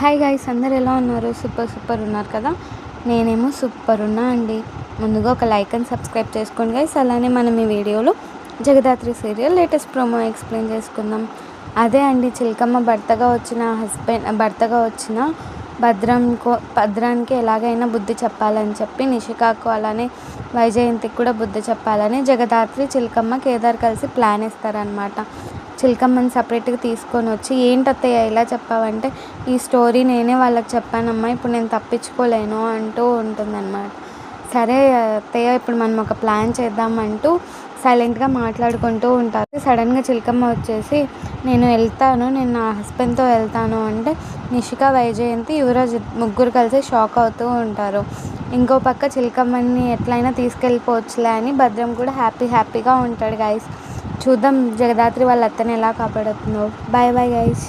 Hi guys, అందరు ఎలా ఉన్నారు? సూపర్ ఉన్నారు కదా. నేనేమో సూపర్ ఉన్నా అండి. ముందుగా ఒక లైక్ అండ్ సబ్స్క్రైబ్ చేసుకోండి గైస్. అలానే మనం ఈ వీడియోలో Jagadhatri serial latest promo explain చేసుకుందాం. అదే అండి, చిలకమ్మ భర్తగా వచ్చిన భద్రానికి ఎలాగైనా బుద్ధి చెప్పాలని చెప్పి నిషికాకు అలానే వైజయంతికి కూడా బుద్ధి చెప్పాలని జగదాత్రి, చిలకమ్మ, కేదార్ కలిసి ప్లాన్ ఇస్తారనమాట. చిలకమ్మని సపరేట్గా తీసుకొని వచ్చి, ఏంటత్తయ్య ఇలా చెప్పావంటే, ఈ స్టోరీ నేనే వాళ్ళకి చెప్పానమ్మా, ఇప్పుడు నేను తప్పించుకోలేను అంటూ ఉంటుందన్నమాట. సరే అత్తయ్య, ఇప్పుడు మనం ఒక ప్లాన్ చేద్దామంటూ సైలెంట్గా మాట్లాడుకుంటూ ఉంటారు. సడన్గా చిలకమ్మ వచ్చేసి, నేను నా హస్బెండ్తో వెళ్తాను అంటే నిషిక, వైజయంతి, యువరాజ్ ముగ్గురు కలిసి షాక్ అవుతూ ఉంటారు. ఇంకో పక్క చిలకమ్మని ఎట్లయినా తీసుకెళ్ళిపోవచ్చులే అని భద్రం కూడా హ్యాపీగా ఉంటాడు గైస్. చూద్దాం జగదాత్రి వాళ్ళ అత్తని ఎలా కాపాడుతుందో. Bye guys.